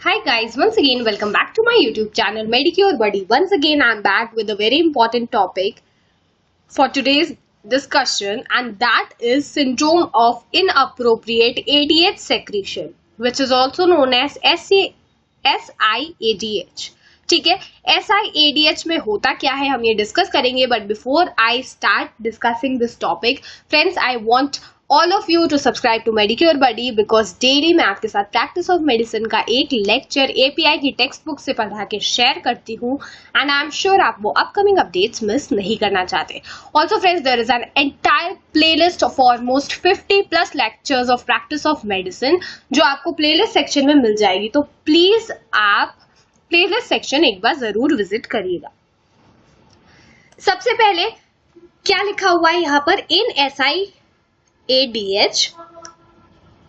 Hi guys, once again welcome back to my YouTube channel Medicure Buddy. Once again I'm back with a very important topic for today's discussion, and that is syndrome of inappropriate ADH secretion, which is also known as SIADH. ठीक है, SIADH में होता क्या है हम ये discuss करेंगे, but before I start discussing this topic friends, I want all of you to subscribe to Medicure buddy, because daily मैं आपके साथ प्रैक्टिस ऑफ मेडिसिन का एक लेक्चर API की टेक्स्ट बुक से पढ़ा के शेयर करती हूँ, एंड आई एम श्योर आप वो अपकमिंग अपडेट्स मिस नहीं करना चाहते. Also friends, there is an entire playlist of almost 50+ lectures of practice of medicine जो आपको प्लेलिस्ट सेक्शन में मिल जाएगी, तो प्लीज आप प्लेलिस्ट सेक्शन एक बार जरूर विजिट करिएगा. सबसे पहले क्या लिखा हुआ है यहाँ पर, इन SIADH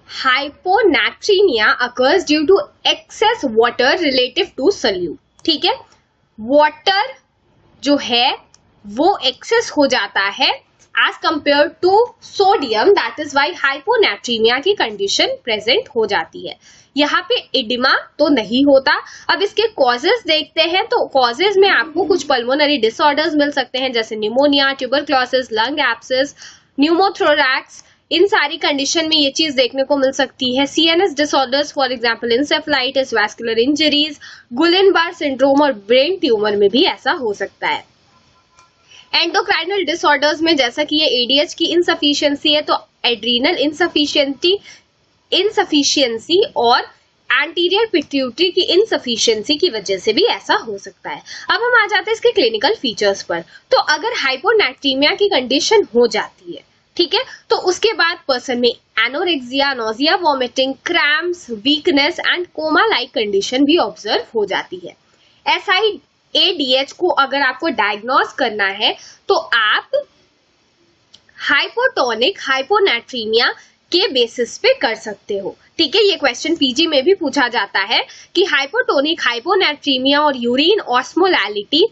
hyponatremia occurs due to excess water relative to solute. ठीक है, वाटर जो है वो एक्सेस हो जाता है as compared to sodium, that is why hyponatremia की कंडीशन प्रेजेंट हो जाती है. यहाँ पे एडिमा तो नहीं होता. अब इसके कॉजेज देखते हैं, तो कॉजेज में आपको कुछ पल्मोनरी डिसऑर्डर्स मिल सकते हैं जैसे pneumonia, tuberculosis, lung abscess, pneumothorax. इन सारी कंडीशन में ये चीज देखने को मिल सकती है. CNS disorders for example encephalitis, vascular injuries, Guillain Barre syndrome और ब्रेन ट्यूमर में भी ऐसा हो सकता है. एंडोक्राइनल डिसऑर्डर्स में जैसा कि ये ADH की इनसफिशियंसी है, तो एड्रीनल इनसफिशियंसी और एंटीरियर पिट्यूटरी की इनसफिशियंसी की वजह से भी ऐसा हो सकता है. अब हम आ जाते हैं इसके क्लिनिकल फीचर्स पर. तो अगर हाइपोनेट्रीमिया की कंडीशन हो जाती है, ठीक है, तो उसके बाद पर्सन में anorexia, nausea, vomiting, cramps, weakness and coma like condition भी ऑब्जर्व हो जाती है. SIADH को अगर आपको डायग्नोज करना है तो आप हाइपोटोनिक हाइपोनेट्रीमिया के बेसिस पे कर सकते हो. ठीक है, ये क्वेश्चन PG में भी पूछा जाता है कि हाइपोटोनिक हाइपोनेट्रीमिया और urine osmolality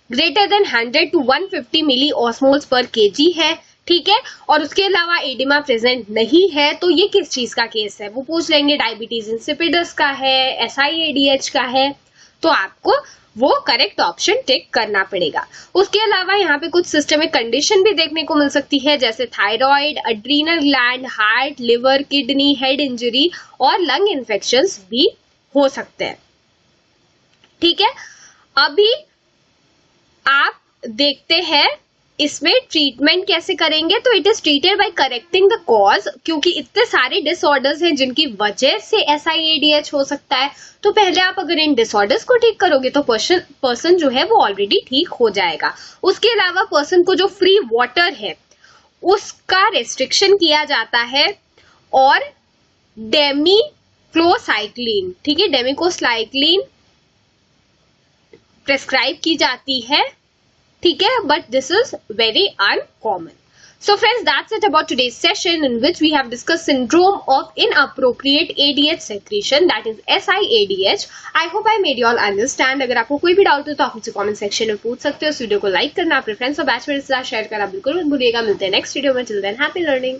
greater than 100 to 150 milliosmoles पर kg है. ठीक है, और उसके अलावा एडिमा प्रेजेंट नहीं है, तो ये किस चीज का केस है वो पूछ लेंगे. डायबिटीज इंसिपिडस का है, SIADH का है, तो आपको वो करेक्ट ऑप्शन टिक करना पड़ेगा. उसके अलावा यहाँ पे कुछ सिस्टमिक कंडीशन भी देखने को मिल सकती है जैसे thyroid, adrenal gland, heart, liver, kidney, head injury और लंग इन्फेक्शंस भी हो सकते हैं. ठीक है, अभी आप देखते हैं इसमें ट्रीटमेंट कैसे करेंगे. तो it is treated by correcting the cause, क्योंकि इतने सारे डिसऑर्डर्स हैं जिनकी वजह से SIADH हो सकता है. तो पहले आप अगर इन डिसऑर्डर्स को ठीक करोगे तो पर्सन जो है वो ऑलरेडी ठीक हो जाएगा. उसके अलावा पर्सन को जो फ्री वाटर है उसका रेस्ट्रिक्शन किया जाता है और डेमिक्लोसाइक्लिन, ठीक है, डेमिकोसाइक्लिन प्रेस्क्राइब की जाती है. ठीक है, but this is very uncommon. So friends, that's it about today's session in which we have discussed syndrome of inappropriate ADH secretion, that is SIADH. I hope I made you all understand. अगर आपको कोई भी doubt हो तो आप मुझसे comment section में पूछ सकते हो. इस वीडियो को लाइक करना, अपने फ्रेंड्स और बैचमेट्स के साथ शेयर करना बिल्कुल मत भूलिएगा. मिलते हैं नेक्स्ट वीडियो में. Till than happy learning.